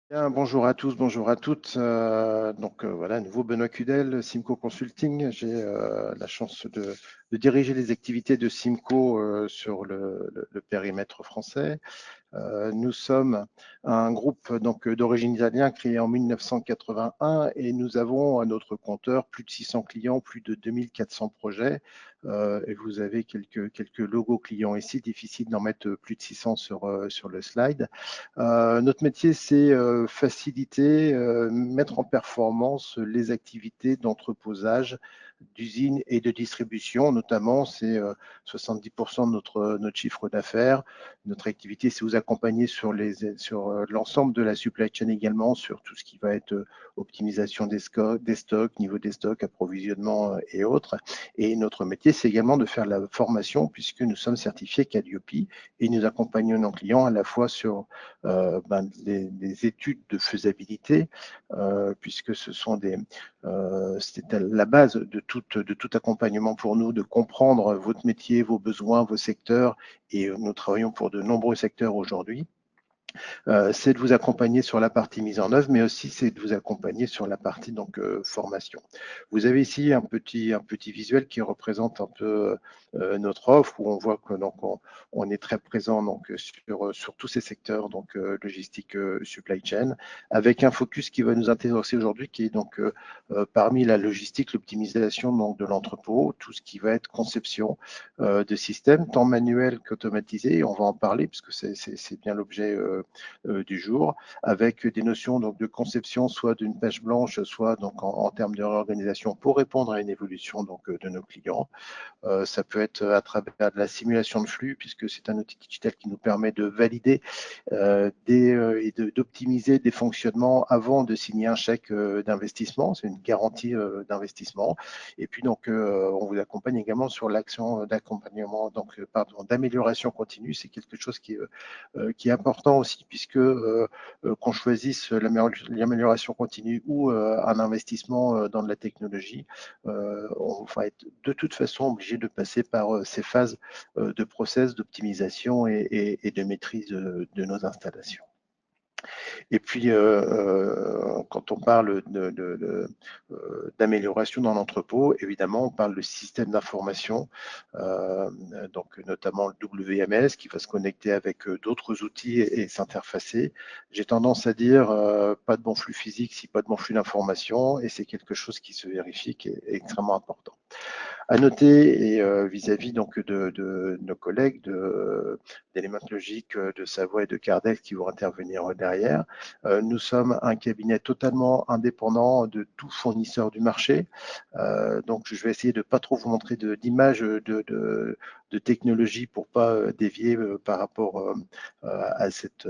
Bien, bonjour à tous, bonjour à toutes. Voilà, nouveau Benoît Cudel, Simco Consulting. J'ai la chance de diriger les activités de Simco sur le périmètre français. Nous sommes un groupe d'origine italienne créé en 1981 et nous avons à notre compteur plus de 600 clients, plus de 2400 projets. Et vous avez quelques logos clients ici, difficile d'en mettre plus de 600 sur le slide. Notre métier, c'est faciliter, mettre en performance les activités d'entreposage, d'usines et de distribution, notamment, c'est 70% de notre chiffre d'affaires. Notre activité, c'est vous accompagner sur l'ensemble de la supply chain également, sur tout ce qui va être optimisation des stocks, niveau des stocks, approvisionnement et autres. Et notre métier, c'est également de faire la formation, puisque nous sommes certifiés Calliope et nous accompagnons nos clients à la fois sur les études de faisabilité, puisque c'est la base de tout accompagnement pour nous, de comprendre votre métier, vos besoins, vos secteurs, et nous travaillons pour de nombreux secteurs aujourd'hui. C'est de vous accompagner sur la partie mise en œuvre, mais aussi c'est de vous accompagner sur la partie formation. Vous avez ici un petit visuel qui représente un peu notre offre, où on voit que on est très présent sur tous ces secteurs, logistique, supply chain, avec un focus qui va nous intéresser aujourd'hui, qui est parmi la logistique, l'optimisation de l'entrepôt, tout ce qui va être conception de systèmes, tant manuels qu'automatisés. On va en parler puisque c'est bien l'objet du jour, avec des notions de conception, soit d'une page blanche, soit en termes de réorganisation pour répondre à une évolution de nos clients. Ça peut être à travers de la simulation de flux, puisque c'est un outil digital qui nous permet de valider et d'optimiser des fonctionnements avant de signer un chèque d'investissement. C'est une garantie d'investissement. Et puis on vous accompagne également sur l'action d'accompagnement, d'amélioration continue. C'est quelque chose qui est important aussi, puisque qu'on choisisse l'amélioration continue ou un investissement dans de la technologie, on va être de toute façon obligé de passer par ces phases de process, d'optimisation et de maîtrise de nos installations. Et puis, quand on parle d'amélioration dans l'entrepôt, évidemment, on parle de système d'information, notamment le WMS qui va se connecter avec d'autres outils et s'interfacer. J'ai tendance à dire pas de bon flux physique si pas de bon flux d'information, et c'est quelque chose qui se vérifie, qui est extrêmement important. À noter, et vis-à-vis de nos collègues d'Element Logic, de Savoie et de Cardex qui vont intervenir derrière, nous sommes un cabinet totalement indépendant de tout fournisseur du marché. Donc, je vais essayer de ne pas trop vous montrer d'images de technologie pour pas dévier par rapport à cet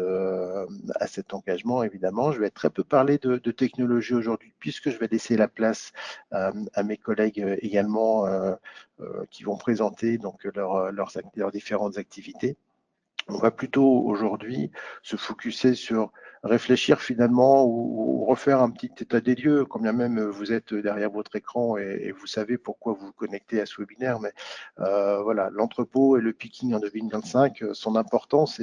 engagement, évidemment. Je vais très peu parler de technologie aujourd'hui, puisque je vais laisser la place à mes collègues également qui vont présenter leurs différentes activités. On va plutôt aujourd'hui se focuser sur réfléchir finalement ou refaire un petit état des lieux, quand bien même vous êtes derrière votre écran et vous savez pourquoi vous vous connectez à ce webinaire. Mais voilà, l'entrepôt et le picking en 2025, son importance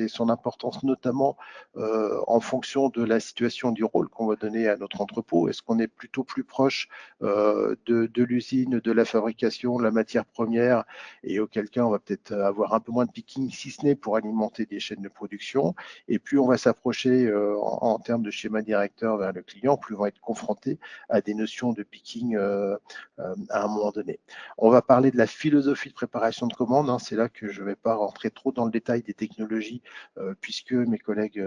notamment en fonction de la situation du rôle qu'on va donner à notre entrepôt. Est-ce qu'on est plutôt plus proche de l'usine, de la fabrication, de la matière première, et auquel cas on va peut-être avoir un peu moins de picking, si ce n'est pour alimenter des chaînes de production. Et plus on va s'approcher en termes de schéma directeur vers le client, plus on va être confronté à des notions de picking à un moment donné. On va parler de la philosophie de préparation de commande. Hein. C'est là que je ne vais pas rentrer trop dans le détail des technologies, puisque mes collègues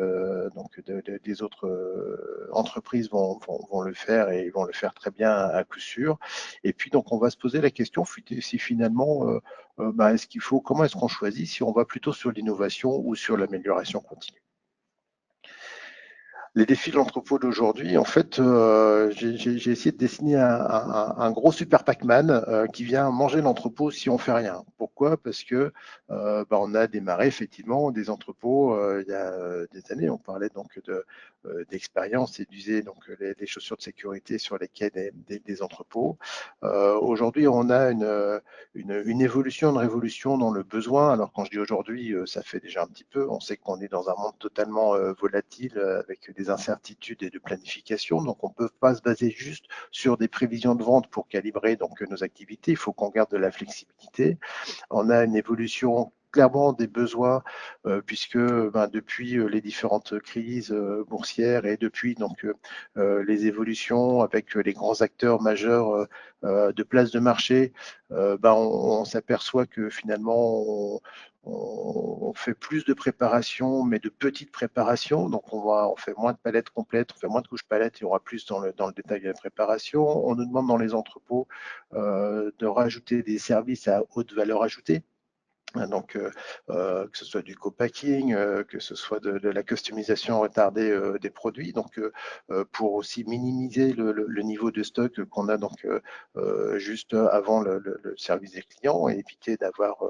des autres entreprises vont le faire, et ils vont le faire très bien à coup sûr. Et puis on va se poser la question si finalement comment est-ce qu'on choisit, si on va plutôt sur l'innovation ou sur l'amélioration continue. Les défis de l'entrepôt d'aujourd'hui, en fait, j'ai essayé de dessiner un gros super Pac-Man qui vient manger l'entrepôt si on fait rien. Pourquoi? Parce que on a démarré effectivement des entrepôts il y a des années. On parlait d'expérience et d'user les chaussures de sécurité sur les quais des entrepôts. Aujourd'hui, on a une évolution, une révolution dans le besoin. Alors quand je dis aujourd'hui, ça fait déjà un petit peu. On sait qu'on est dans un monde totalement volatile avec des incertitudes et de planification. Donc, on ne peut pas se baser juste sur des prévisions de vente pour calibrer donc nos activités. Il faut qu'on garde de la flexibilité. On a une évolution clairement des besoins, puisque depuis les différentes crises boursières et depuis donc les évolutions avec les grands acteurs majeurs de place de marché, on s'aperçoit que finalement on fait plus de préparation, mais de petites préparations. Donc on fait moins de palettes complètes, on fait moins de couches palettes, il y aura plus dans le détail de la préparation. On nous demande dans les entrepôts de rajouter des services à haute valeur ajoutée. Donc, que ce soit du co-packing, que ce soit de la customisation retardée des produits, donc pour aussi minimiser le niveau de stock qu'on a donc juste avant le service des clients et éviter d'avoir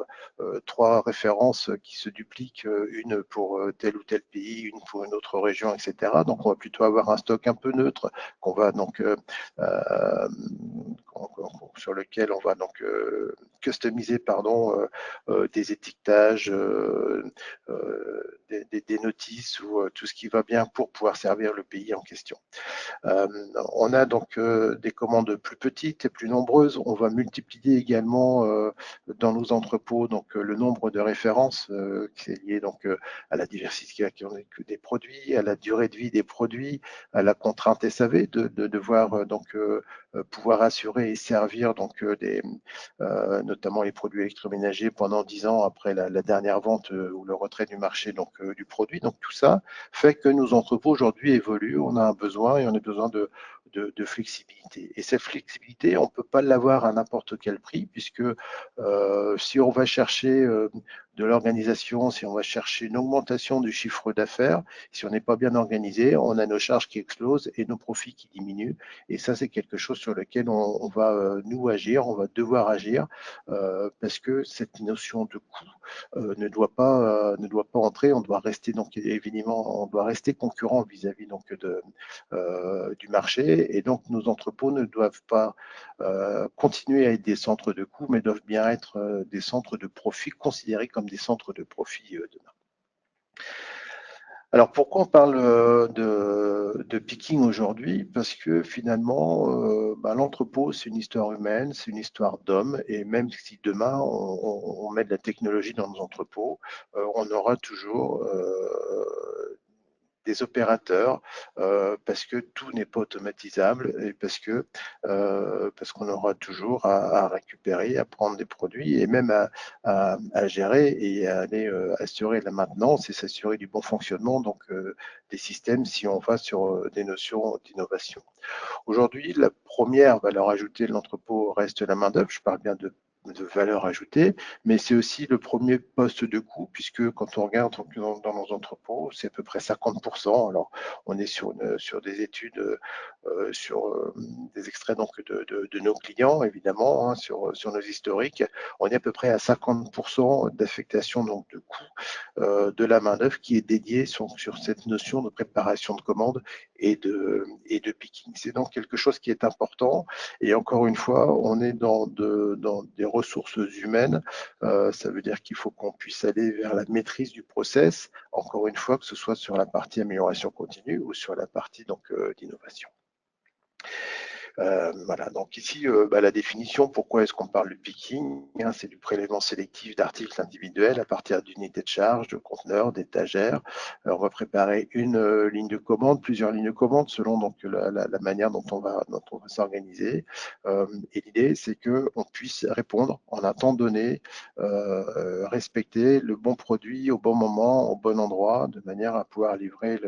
trois références qui se dupliquent, une pour tel ou tel pays, une pour une autre région, etc. Donc, on va plutôt avoir un stock un peu neutre qu'on va donc sur lequel on va donc customiser, pardon. Des étiquetages, des notices ou tout ce qui va bien pour pouvoir servir le pays en question. On a donc des commandes plus petites et plus nombreuses. On va multiplier également dans nos entrepôts donc le nombre de références qui est lié donc à la diversification des produits, à la durée de vie des produits, à la contrainte SAV de devoir donc pouvoir assurer et servir donc notamment les produits électroménagers pendant 10 ans après la dernière vente ou le retrait du marché donc du produit. Donc tout ça fait que nos entrepôts aujourd'hui évoluent. On a un besoin et on a besoin de flexibilité. Et cette flexibilité, on ne peut pas l'avoir à n'importe quel prix, puisque si on va chercher de l'organisation, si on va chercher une augmentation du chiffre d'affaires, si on n'est pas bien organisé, on a nos charges qui explosent et nos profits qui diminuent. Et ça, c'est quelque chose sur lequel on va nous agir, on va devoir agir, parce que cette notion de coût ne doit pas entrer. On doit rester donc évidemment, on doit rester concurrent vis-à-vis donc du marché, et donc nos entrepôts ne doivent pas continuer à être des centres de coûts, mais doivent bien être des centres de profit, considérés comme des centres de profit demain. Alors pourquoi on parle de picking aujourd'hui? Parce que finalement, l'entrepôt, c'est une histoire humaine, c'est une histoire d'hommes, et même si demain on met de la technologie dans nos entrepôts, on aura toujours des opérateurs parce que tout n'est pas automatisable et parce qu'on aura toujours à récupérer, à prendre des produits et même à gérer et à aller assurer la maintenance et s'assurer du bon fonctionnement donc des systèmes si on va sur des notions d'innovation. Aujourd'hui, la première valeur ajoutée de l'entrepôt reste la main-d'œuvre. Je parle bien de valeur ajoutée, mais c'est aussi le premier poste de coût, puisque quand on regarde dans nos entrepôts, c'est à peu près 50%. Alors, on est sur des études, sur des extraits donc de nos clients, évidemment, hein, sur nos historiques. On est à peu près à 50% d'affectation donc de coût de la main-d'œuvre qui est dédiée sur cette notion de préparation de commande et de picking. C'est donc quelque chose qui est important. Et encore une fois, on est dans des ressources humaines. Ça veut dire qu'il faut qu'on puisse aller vers la maîtrise du process, encore une fois, que ce soit sur la partie amélioration continue ou sur la partie donc d'innovation. Voilà, donc ici, la définition, pourquoi est-ce qu'on parle de picking, hein, c'est du prélèvement sélectif d'articles individuels à partir d'unités de charge, de conteneurs, d'étagères. On va préparer une ligne de commande, plusieurs lignes de commande, selon donc la manière dont on va s'organiser. Et l'idée, c'est qu'on puisse répondre en un temps donné, respecter le bon produit au bon moment, au bon endroit, de manière à pouvoir livrer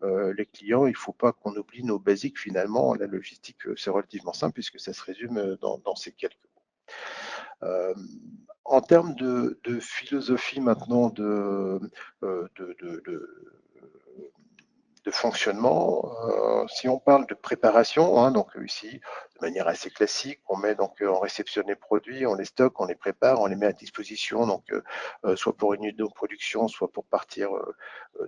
les clients. Il ne faut pas qu'on oublie nos basiques finalement. La logistique, c'est relativement simple puisque ça se résume dans ces quelques mots. En termes de philosophie maintenant de fonctionnement, si on parle de préparation, hein, donc ici, de manière assez classique, on met donc on réceptionne les produits, on les stocke, on les prépare, on les met à disposition, donc soit pour une unité de production, soit pour partir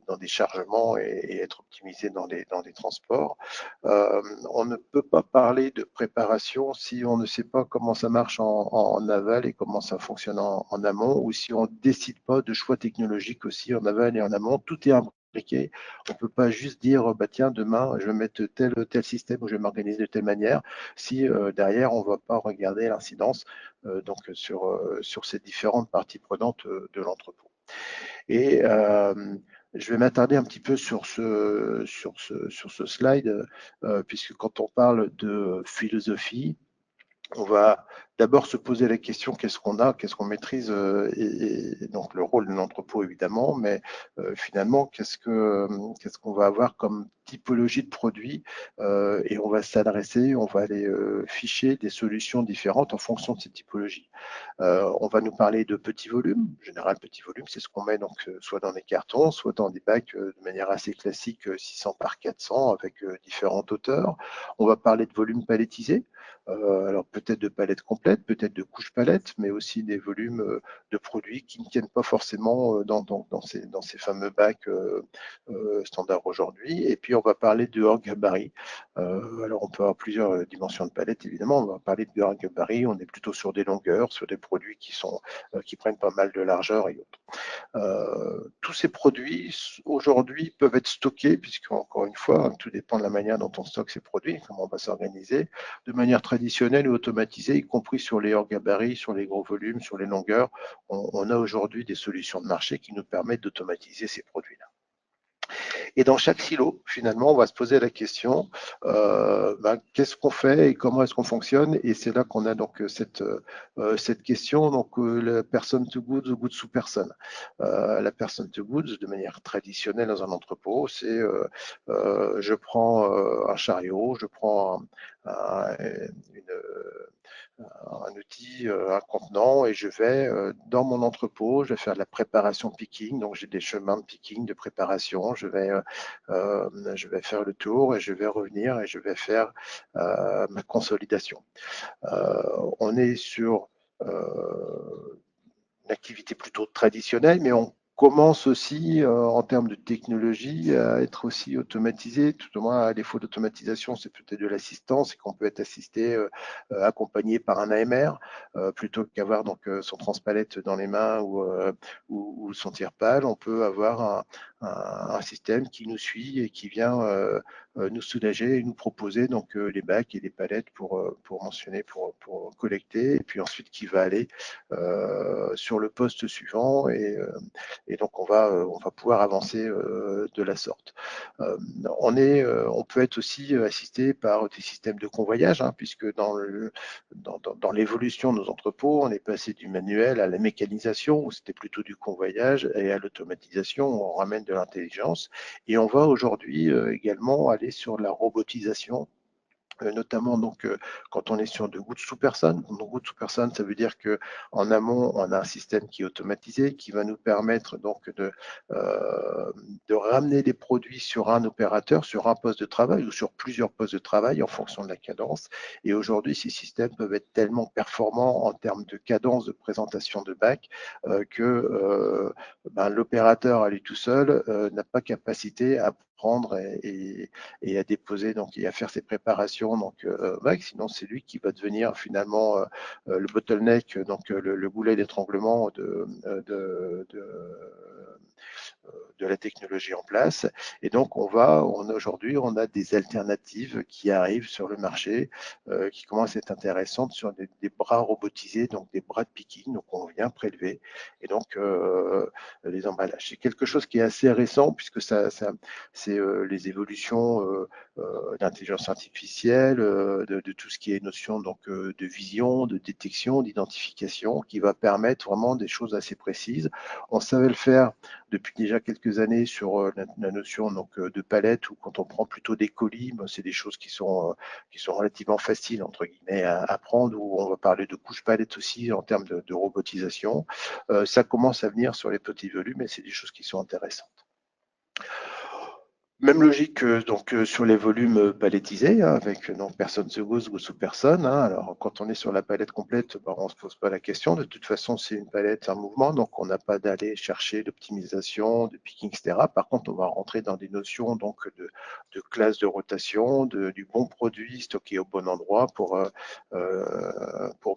dans des chargements et être optimisé dans des transports. On ne peut pas parler de préparation si on ne sait pas comment ça marche en aval et comment ça fonctionne en amont, ou si on ne décide pas de choix technologiques aussi en aval et en amont. Tout est compliqué. On ne peut pas juste dire, bah, tiens, demain, je vais mettre tel système ou je vais m'organiser de telle manière si derrière, on ne va pas regarder l'incidence donc sur ces différentes parties prenantes de l'entrepôt. Et je vais m'attarder un petit peu sur ce slide, puisque quand on parle de philosophie, on va d'abord se poser la question qu'est-ce qu'on a, qu'est-ce qu'on maîtrise, et donc le rôle de l'entrepôt évidemment, mais finalement qu'est-ce qu'on va avoir comme typologie de produits, et on va s'adresser, on va aller ficher des solutions différentes en fonction de ces typologies. On va nous parler de petits volumes. En général, petit volume, c'est ce qu'on met donc soit dans des cartons, soit dans des bacs de manière assez classique, 600 par 400 avec différentes hauteurs. On va parler de volumes palettisés. Alors peut-être de palettes complètes, peut-être de couches palettes, mais aussi des volumes de produits qui ne tiennent pas forcément dans ces fameux bacs standards aujourd'hui. Et puis on va parler de hors gabarit. Alors on peut avoir plusieurs dimensions de palettes, évidemment. On va parler de hors gabarit. On est plutôt sur des longueurs, sur des produits qui prennent pas mal de largeur et autres. Tous ces produits aujourd'hui peuvent être stockés, puisque encore une fois, tout dépend de la manière dont on stocke ces produits, comment on va s'organiser, de manière traditionnelle ou automatisée, y compris sur les hors gabarits, sur les gros volumes, sur les longueurs. On a aujourd'hui des solutions de marché qui nous permettent d'automatiser ces produits-là. Et dans chaque silo, finalement, on va se poser la question, qu'est-ce qu'on fait et comment est-ce qu'on fonctionne? Et c'est là qu'on a donc cette question, donc la person to goods, goods to person. La person to goods, de manière traditionnelle dans un entrepôt, c'est je prends un chariot, je prends un outil, un contenant, et je vais dans mon entrepôt, je vais faire de la préparation picking, donc j'ai des chemins de picking, de préparation, je vais faire le tour et je vais revenir et je vais faire ma consolidation. On est sur une activité plutôt traditionnelle, mais on commence aussi en termes de technologie à être aussi automatisé, tout au moins à défaut d'automatisation, c'est peut-être de l'assistance et qu'on peut être assisté, accompagné par un AMR, plutôt qu'avoir donc son transpalette dans les mains ou son tire-pale. On peut avoir un système qui nous suit et qui vient nous soulager et nous proposer donc les bacs et les palettes pour mentionner, pour collecter, et puis ensuite qui va aller sur le poste suivant, et donc on va pouvoir avancer de la sorte. On peut être aussi assisté par des systèmes de convoyage, hein, puisque dans l'évolution de nos entrepôts, on est passé du manuel à la mécanisation, où c'était plutôt du convoyage, et à l'automatisation, où on ramène de l'intelligence. Et on va aujourd'hui également aller sur la robotisation, notamment donc quand on est sur de goods to person. Donc goods to person, ça veut dire que en amont, on a un système qui est automatisé, qui va nous permettre donc de ramener des produits sur un opérateur, sur un poste de travail ou sur plusieurs postes de travail en fonction de la cadence. Et aujourd'hui, ces systèmes peuvent être tellement performants en termes de cadence de présentation de bac que l'opérateur à lui tout seul n'a pas capacité à prendre et à déposer donc et à faire ses préparations donc sinon c'est lui qui va devenir finalement le bottleneck, donc le goulet d'étranglement de la technologie en place. Et donc aujourd'hui on a des alternatives qui arrivent sur le marché, qui commencent à être intéressantes, sur des bras robotisés, donc des bras de picking, donc on vient prélever, et donc les emballages. C'est quelque chose qui est assez récent, puisque c'est les évolutions d'intelligence artificielle, de tout ce qui est notion donc de vision, de détection, d'identification, qui va permettre vraiment des choses assez précises. On savait le faire depuis déjà quelques années sur la notion donc de palette, ou quand on prend plutôt des colis, c'est des choses qui sont relativement faciles entre guillemets à prendre, où on va parler de couches palettes aussi en termes de robotisation. Ça commence à venir sur les petits volumes, et c'est des choses qui sont intéressantes. Même logique donc sur les volumes palettisés, hein, avec donc personne sous gousse, gousse sous personne, hein. Alors quand on est sur la palette complète, ben, on se pose pas la question. De toute façon, c'est une palette en mouvement, donc on n'a pas d'aller chercher d'optimisation, de picking, etc. Par contre, on va rentrer dans des notions donc de classe de rotation, du bon produit stocké au bon endroit pour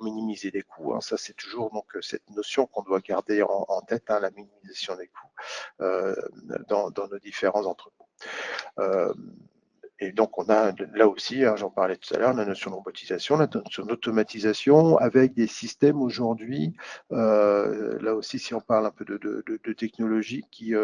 minimiser les coûts, hein. Ça, c'est toujours donc cette notion qu'on doit garder en tête, hein, la minimisation des coûts euh, dans nos différents entrepôts. Euh, et donc, on a là aussi, hein, j'en parlais tout à l'heure, la notion de robotisation, la notion d'automatisation, avec des systèmes aujourd'hui, là aussi, si on parle un peu de technologie, qui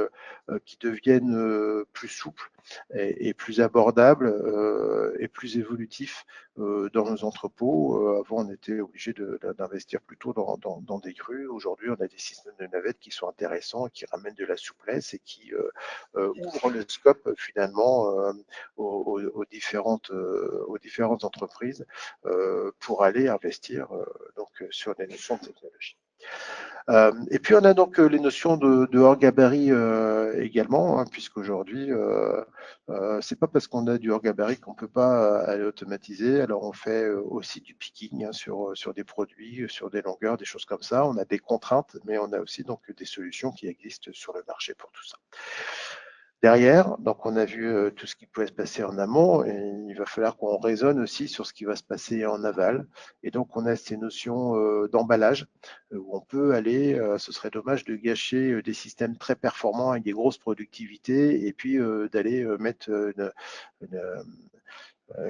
deviennent plus souples et plus abordables et plus évolutifs dans nos entrepôts. Avant, on était obligé d'investir plutôt dans des grues. Aujourd'hui, on a des systèmes de navettes qui sont intéressants, qui ramènent de la souplesse et qui ouvrent le scope finalement aux différentes entreprises pour aller investir donc sur des notions de technologie. Et puis on a donc les notions de hors gabarit également, hein, puisqu'aujourd'hui, c'est pas parce qu'on a du hors gabarit qu'on peut pas aller automatiser. Alors on fait aussi du picking, hein, sur des produits, sur des longueurs, des choses comme ça. On a des contraintes, mais on a aussi donc des solutions qui existent sur le marché pour tout ça. Derrière, donc on a vu tout ce qui pouvait se passer en amont, et il va falloir qu'on raisonne aussi sur ce qui va se passer en aval. Et donc on a ces notions d'emballage où on peut aller, ce serait dommage de gâcher des systèmes très performants avec des grosses productivités et puis d'aller mettre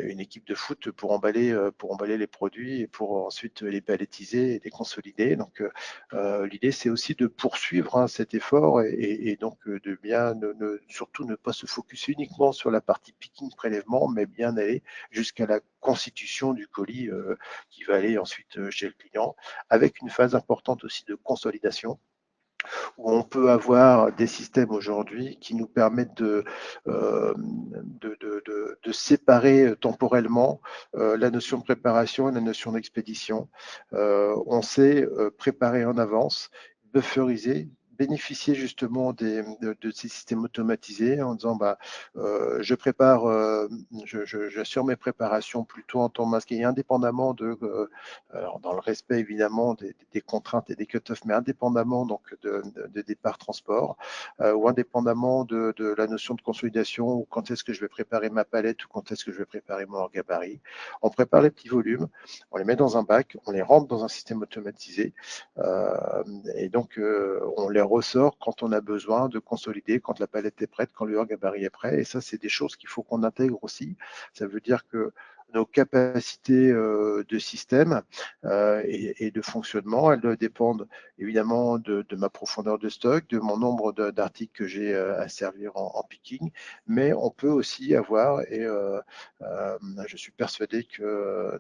une équipe de foot pour emballer les produits et pour ensuite les palettiser et les consolider. Donc l'idée c'est aussi de poursuivre, hein, cet effort et donc de bien surtout ne pas se focus uniquement sur la partie picking prélèvement, mais bien aller jusqu'à la constitution du colis qui va aller ensuite chez le client, avec une phase importante aussi de consolidation où on peut avoir des systèmes aujourd'hui qui nous permettent de séparer temporellement la notion de préparation et la notion d'expédition. On sait préparer en avance, bufferiser, bénéficier justement de ces systèmes automatisés en disant bah, je prépare, j'assure mes préparations plutôt en temps masqué et indépendamment alors dans le respect évidemment des contraintes et des cut-offs, mais indépendamment donc de départ transport ou indépendamment de la notion de consolidation ou quand est-ce que je vais préparer ma palette ou quand est-ce que je vais préparer mon hors-gabarit. On prépare les petits volumes, on les met dans un bac, on les rentre dans un système automatisé et donc on les ressort quand on a besoin de consolider, quand la palette est prête, quand le hors-gabarit est prêt. Et ça, c'est des choses qu'il faut qu'on intègre aussi. Ça veut dire que nos capacités de système et de fonctionnement, elles dépendent évidemment de ma profondeur de stock, de mon nombre d'articles que j'ai à servir en picking, mais on peut aussi avoir, et je suis persuadé que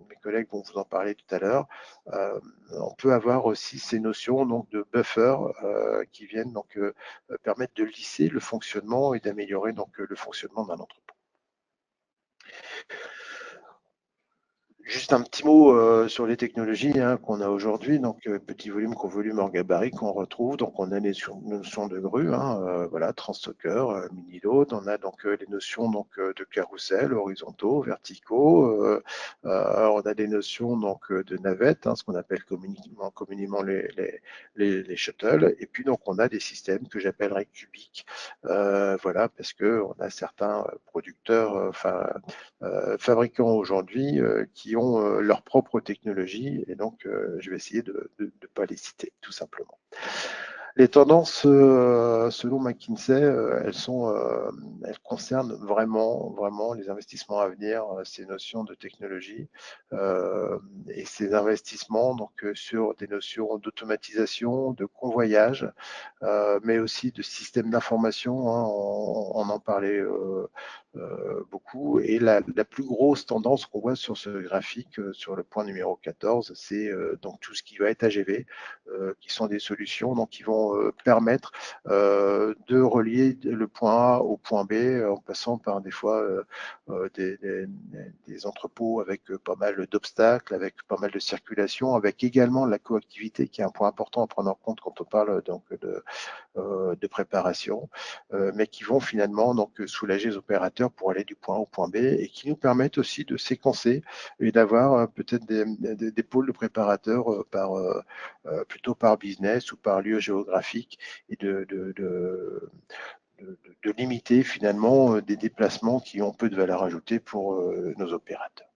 mes collègues vont vous en parler tout à l'heure, on peut avoir aussi ces notions donc de buffer qui viennent donc permettre de lisser le fonctionnement et d'améliorer donc le fonctionnement d'un entrepôt. Juste un petit mot sur les technologies, hein, qu'on a aujourd'hui, donc petit volume, gros volume hors gabarit qu'on retrouve. Donc on a les notions de grue, hein, voilà, transstocker, mini-load. On a donc les notions donc de carrousel, horizontaux, verticaux. On a des notions donc de navettes, hein, ce qu'on appelle communément les shuttles. Et puis donc on a des systèmes que j'appellerais cubiques, voilà, parce que on a certains producteurs, fabricants aujourd'hui qui ont leur propre technologie et donc je vais essayer de ne pas les citer tout simplement. Les tendances, selon McKinsey, elles concernent vraiment les investissements à venir, ces notions de technologie et ces investissements donc sur des notions d'automatisation, de convoyage, mais aussi de systèmes d'information, hein, on en parlait beaucoup. Et la plus grosse tendance qu'on voit sur ce graphique, sur le point numéro 14, c'est donc tout ce qui va être AGV, qui sont des solutions donc, qui vont permettre de relier le point A au point B en passant par des fois des entrepôts avec pas mal d'obstacles, avec pas mal de circulation, avec également la coactivité qui est un point important à prendre en compte quand on parle donc de préparation, mais qui vont finalement donc soulager les opérateurs pour aller du point A au point B et qui nous permettent aussi de séquencer et d'avoir peut-être des pôles de préparateurs plutôt par business ou par lieu géographique et de limiter finalement des déplacements qui ont peu de valeur ajoutée pour nos opérateurs.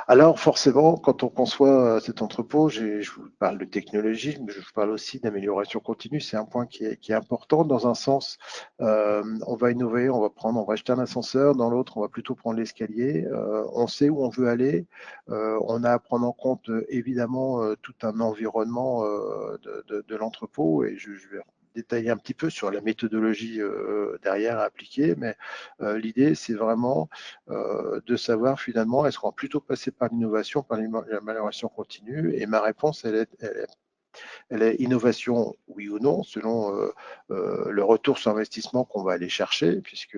Alors forcément, quand on conçoit cet entrepôt, je vous parle de technologie, mais je vous parle aussi d'amélioration continue. C'est un point qui est important dans un sens. On va innover, on va acheter un ascenseur. Dans l'autre, on va plutôt prendre l'escalier. On sait où on veut aller. On a à prendre en compte évidemment tout un environnement de l'entrepôt et je vais détailler un petit peu sur la méthodologie derrière à appliquer, mais l'idée c'est vraiment de savoir finalement est-ce qu'on va plutôt passer par l'innovation, par l'amélioration continue. Et ma réponse, elle est innovation, oui ou non, selon le retour sur investissement qu'on va aller chercher, puisque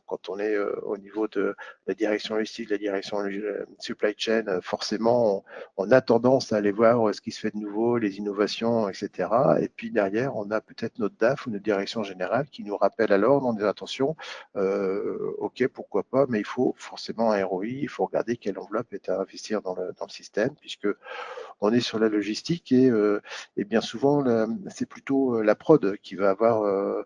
quand on est au niveau de la direction logistique, la direction supply chain, forcément, on a tendance à aller voir ce qui se fait de nouveau, les innovations, etc. Et puis derrière, on a peut-être notre DAF ou notre direction générale qui nous rappelle alors, on dit attention, ok, pourquoi pas, mais il faut forcément un ROI, il faut regarder quelle enveloppe est à investir dans le système, puisque on est sur la logistique et bien souvent, c'est plutôt la prod qui va avoir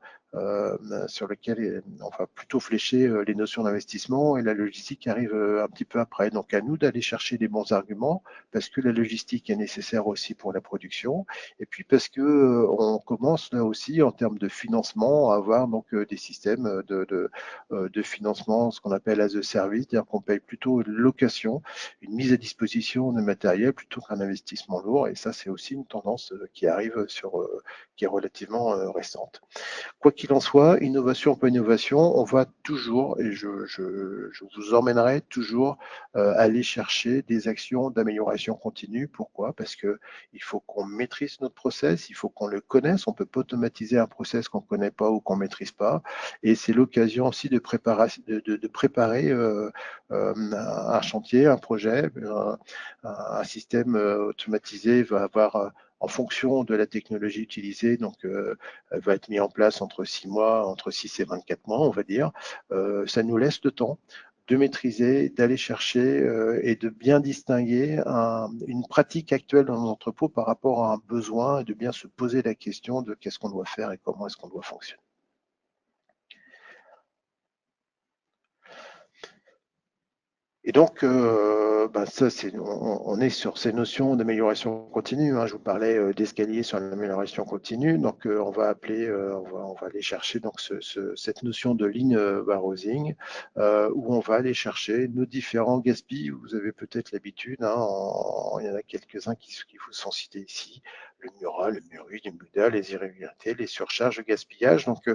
sur lequel on va plutôt flécher les notions d'investissement et la logistique arrive un petit peu après. Donc à nous d'aller chercher les bons arguments parce que la logistique est nécessaire aussi pour la production et puis parce que on commence là aussi en termes de financement à avoir donc des systèmes de financement, ce qu'on appelle as a service, c'est-à-dire qu'on paye plutôt une location, une mise à disposition de matériel plutôt qu'un investissement lourd. Et ça, c'est aussi une tendance qui arrive qui est relativement récente. Quoi qu'il en soit, innovation pour innovation, on va toujours, et je vous emmènerai toujours aller chercher des actions d'amélioration continue. Pourquoi? Parce que il faut qu'on maîtrise notre process, il faut qu'on le connaisse. On peut pas automatiser un process qu'on connaît pas ou qu'on maîtrise pas. Et c'est l'occasion aussi de préparer un chantier, un projet, un système automatisé va avoir en fonction de la technologie utilisée, donc va être mis en place entre 6 mois, entre 6 et 24 mois, on va dire. Ça nous laisse le temps de maîtriser, d'aller chercher et de bien distinguer une pratique actuelle dans l'entrepôt par rapport à un besoin et de bien se poser la question de qu'est-ce qu'on doit faire et comment est-ce qu'on doit fonctionner. Et donc, ça, on est sur ces notions d'amélioration continue. Hein. Je vous parlais d'escalier sur l'amélioration continue. Donc, on va aller chercher donc cette notion de ligne warehousing, où on va aller chercher nos différents gaspilles. Vous avez peut-être l'habitude, hein, il y en a quelques-uns qui vous sont cités ici, le mural, le murui, le muda, les irrégularités, les surcharges, le gaspillage. Donc,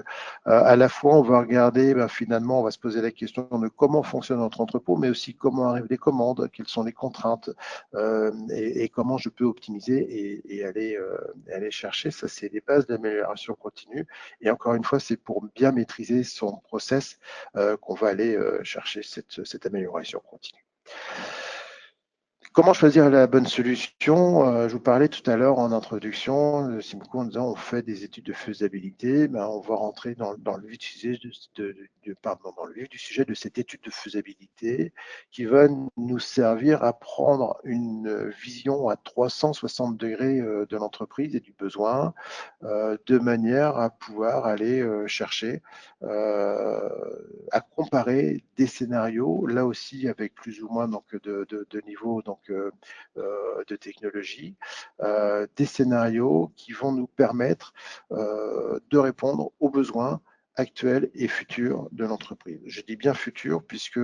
à la fois, on va regarder, finalement, on va se poser la question de comment fonctionne notre entrepôt, mais aussi comment arrivent les commandes, quelles sont les contraintes et comment je peux optimiser et aller chercher. Ça, c'est les bases d'amélioration continue. Et encore une fois, c'est pour bien maîtriser son process qu'on va aller chercher cette amélioration continue. Comment choisir la bonne solution? Je vous parlais tout à l'heure en introduction de Simco en disant on fait des études de faisabilité. On va rentrer dans le vif du sujet dans le vif du sujet de cette étude de faisabilité qui va nous servir à prendre une vision à 360 degrés de l'entreprise et du besoin de manière à pouvoir aller chercher à comparer des scénarios, là aussi avec plus ou moins donc, de niveau donc, de technologie, des scénarios qui vont nous permettre de répondre aux besoins actuels et futurs de l'entreprise. Je dis bien futur puisque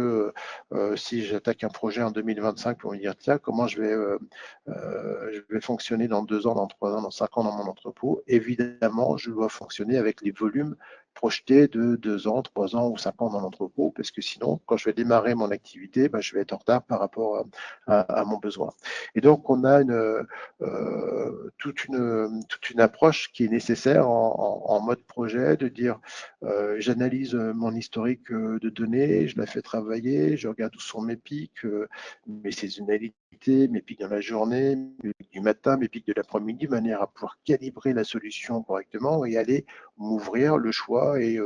si j'attaque un projet en 2025 pour me dire tiens comment je vais fonctionner dans 2 ans, dans 3 ans, dans 5 ans dans mon entrepôt, évidemment je dois fonctionner avec les volumes projeter de 2 ans, 3 ans ou 5 ans dans l'entrepôt, parce que sinon, quand je vais démarrer mon activité, ben, je vais être en retard par rapport à mon besoin. Et donc, on a toute une approche qui est nécessaire en mode projet, de dire j'analyse mon historique de données, je la fais travailler, je regarde où sont mes pics, mes saisonnalités, mes pics dans la journée, mes pics du matin, mes pics de l'après-midi, de manière à pouvoir calibrer la solution correctement et aller m'ouvrir le choix et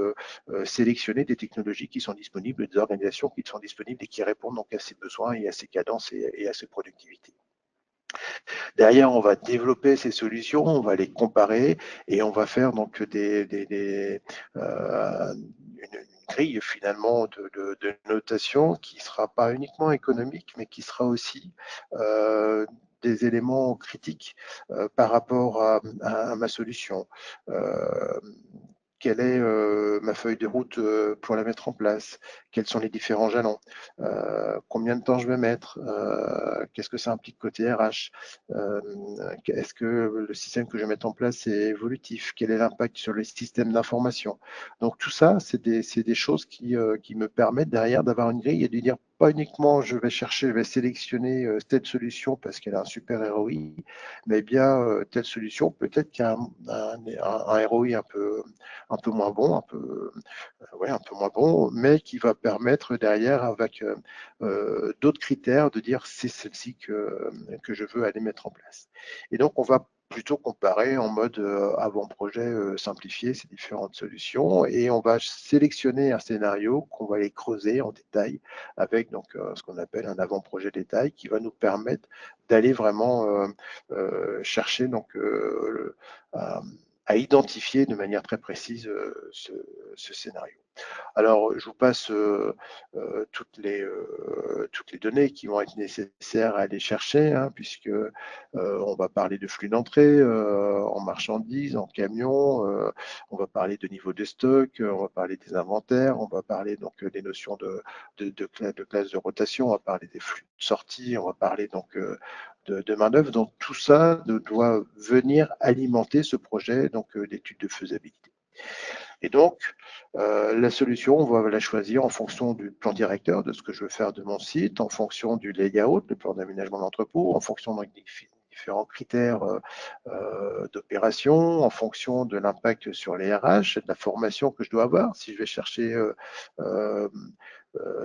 sélectionner des technologies qui sont disponibles, des organisations qui sont disponibles et qui répondent donc à ses besoins et à ses cadences et à ses productivités. Derrière, on va développer ces solutions, on va les comparer et on va faire donc une grille finalement de notation qui ne sera pas uniquement économique, mais qui sera aussi des éléments critiques par rapport à ma solution. Quelle est ma feuille de route pour la mettre en place, quels sont les différents jalons, combien de temps je vais mettre, qu'est-ce que ça implique côté RH, est-ce que le système que je vais mettre en place est évolutif, quel est l'impact sur les systèmes d'information. Donc tout ça, c'est des choses qui me permettent derrière d'avoir une grille et de dire pas uniquement je vais chercher, je vais sélectionner telle solution parce qu'elle a un super ROI, mais bien telle solution, peut-être qu'il y a un ROI un peu moins bon, un peu moins bon, mais qui va permettre derrière, avec d'autres critères, de dire c'est celle-ci que je veux aller mettre en place. Et donc, on va plutôt comparer en mode avant-projet simplifié ces différentes solutions et on va sélectionner un scénario qu'on va aller creuser en détail avec donc ce qu'on appelle un avant-projet détail qui va nous permettre d'aller vraiment chercher donc à identifier de manière très précise ce scénario. Alors, je vous passe toutes les données qui vont être nécessaires à aller chercher, hein, puisque on va parler de flux d'entrée en marchandises, en camions, on va parler de niveau de stock, on va parler des inventaires, on va parler donc des notions de classe de rotation, on va parler des flux de sortie, on va parler donc de main-d'œuvre. Donc tout ça doit venir alimenter ce projet donc d'étude de faisabilité. Et donc, la solution, on va la choisir en fonction du plan directeur, de ce que je veux faire de mon site, en fonction du layout, le plan d'aménagement d'entrepôt, en fonction des différents critères d'opération, en fonction de l'impact sur les RH, de la formation que je dois avoir. Si je vais chercher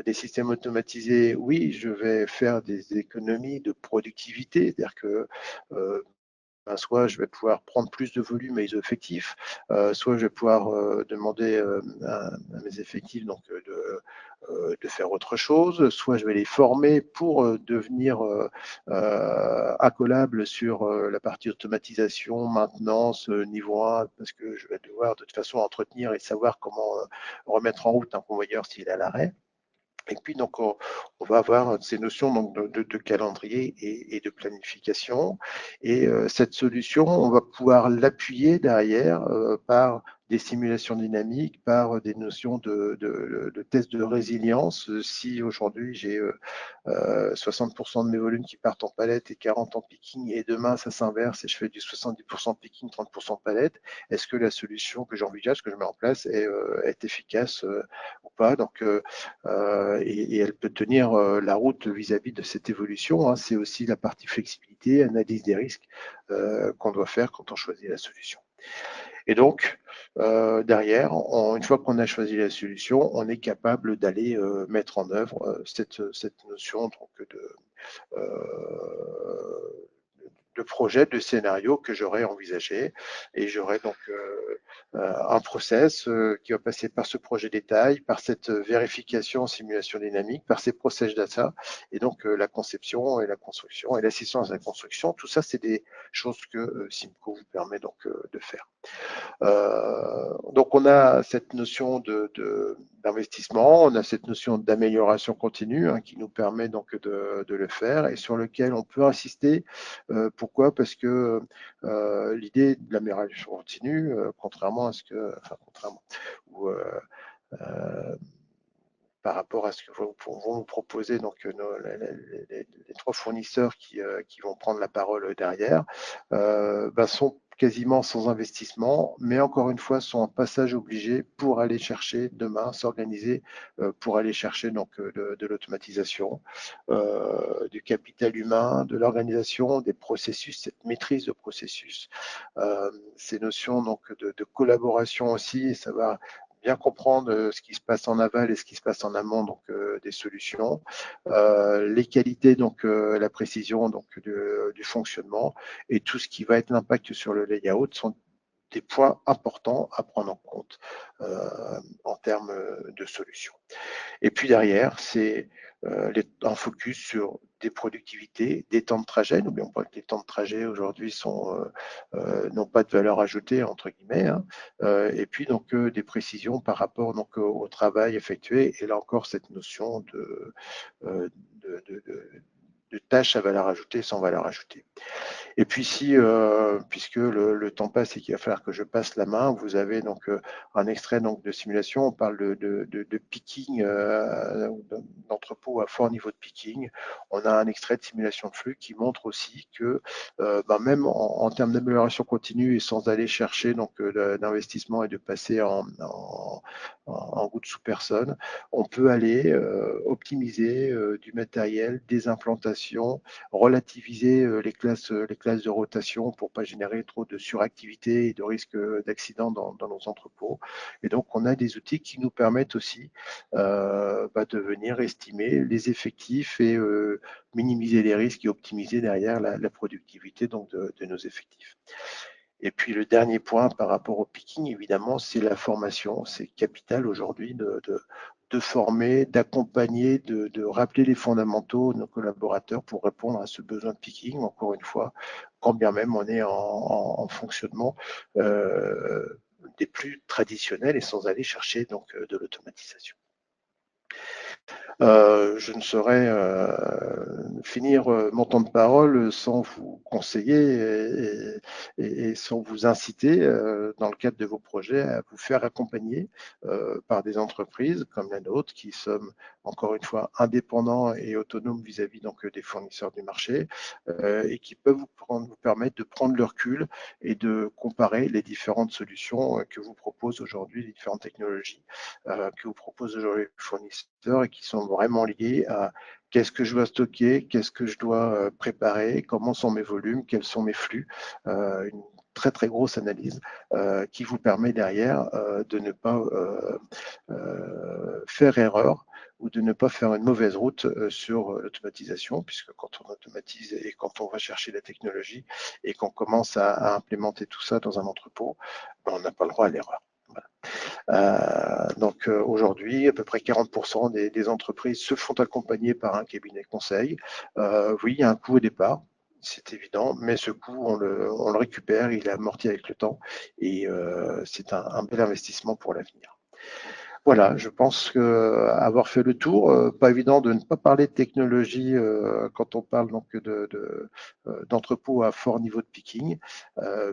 des systèmes automatisés, oui, je vais faire des économies de productivité, c'est-à-dire que soit je vais pouvoir prendre plus de volume à les effectifs, soit je vais pouvoir demander à mes effectifs donc, de faire autre chose, soit je vais les former pour devenir accollables sur la partie automatisation, maintenance, niveau 1, parce que je vais devoir de toute façon entretenir et savoir comment remettre en route un convoyeur s'il est à l'arrêt. Et puis, donc, on va avoir ces notions donc, de calendrier et de planification. Et cette solution, on va pouvoir l'appuyer derrière par des simulations dynamiques, par des notions de tests de résilience. Si aujourd'hui, j'ai 60% de mes volumes qui partent en palette et 40 en picking, et demain, ça s'inverse et je fais du 70% picking, 30% palette, est-ce que la solution que j'envisage, que je mets en place, est efficace ou pas. Donc, et elle peut tenir la route vis-à-vis de cette évolution, hein. C'est aussi la partie flexibilité, analyse des risques qu'on doit faire quand on choisit la solution. Et donc, derrière, une fois qu'on a choisi la solution, on est capable d'aller mettre en œuvre cette notion donc, de projet, de scénario que j'aurais envisagé. Et j'aurais donc un process qui va passer par ce projet détail, par cette vérification en simulation dynamique, par ces process data, et donc la conception et la construction et l'assistance à la construction. Tout ça, c'est des choses que Simco vous permet donc de faire. Donc on a cette notion d'investissement, on a cette notion d'amélioration continue hein, qui nous permet donc de le faire et sur lequel on peut insister. Pourquoi? Parce que l'idée de l'amélioration continue, contrairement à ce que, enfin contrairement, ou par rapport à ce que vont nous proposer donc les trois fournisseurs qui vont prendre la parole derrière, sont quasiment sans investissement, mais encore une fois sont un passage obligé pour aller chercher demain, s'organiser pour aller chercher donc de l'automatisation, du capital humain, de l'organisation, des processus, cette maîtrise de processus, ces notions donc de collaboration aussi, et ça va bien comprendre ce qui se passe en aval et ce qui se passe en amont donc des solutions, les qualités donc la précision donc du fonctionnement et tout ce qui va être l'impact sur le layout sont des points importants à prendre en compte en termes de solutions. Et puis derrière, c'est un focus sur des productivités, des temps de trajet. N'oublions pas que les temps de trajet aujourd'hui n'ont pas de valeur ajoutée entre guillemets, hein. Et puis donc des précisions par rapport donc au travail effectué. Et là encore cette notion de tâches à valeur ajoutée sans valeur ajoutée. Et puis si, puisque le temps passe et qu'il va falloir que je passe la main, vous avez donc un extrait donc de simulation. On parle de picking, d'entrepôt à fort niveau de picking. On a un extrait de simulation de flux qui montre aussi que même en termes d'amélioration continue et sans aller chercher donc d'investissement et de passer en gouttes sous personne, on peut aller optimiser du matériel, des implantations, relativiser les classes de rotation pour pas générer trop de suractivité et de risque d'accident dans nos entrepôts. Et donc, on a des outils qui nous permettent aussi de venir estimer les effectifs et minimiser les risques et optimiser derrière la productivité donc de nos effectifs. Et puis le dernier point par rapport au picking, évidemment, c'est la formation. C'est capital aujourd'hui de former, d'accompagner, de rappeler les fondamentaux de nos collaborateurs pour répondre à ce besoin de picking, encore une fois, quand bien même on est en fonctionnement des plus traditionnels et sans aller chercher donc de l'automatisation. Je ne saurais finir mon temps de parole sans vous conseiller et sans vous inciter, dans le cadre de vos projets, à vous faire accompagner par des entreprises comme la nôtre, qui sommes encore une fois indépendants et autonomes vis-à-vis donc des fournisseurs du marché, et qui peuvent vous permettre de prendre le recul et de comparer les différentes solutions que vous proposent aujourd'hui, les différentes technologies que vous proposent aujourd'hui les fournisseurs et qui sont vraiment liés à qu'est-ce que je dois stocker, qu'est-ce que je dois préparer, comment sont mes volumes, quels sont mes flux, une très très grosse analyse qui vous permet derrière de ne pas faire erreur ou de ne pas faire une mauvaise route sur l'automatisation, puisque quand on automatise et quand on va chercher la technologie et qu'on commence à implémenter tout ça dans un entrepôt, on n'a pas le droit à l'erreur. Voilà. Donc aujourd'hui, à peu près 40% des entreprises se font accompagner par un cabinet conseil. Oui, il y a un coût au départ, c'est évident, mais ce coût, on le récupère, il est amorti avec le temps et c'est un bel investissement pour l'avenir. Voilà, je pense que avoir fait le tour, pas évident de ne pas parler de technologie quand on parle donc d'entrepôt à fort niveau de picking,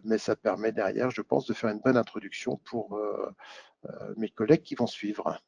mais ça permet derrière, je pense, de faire une bonne introduction pour mes collègues qui vont suivre.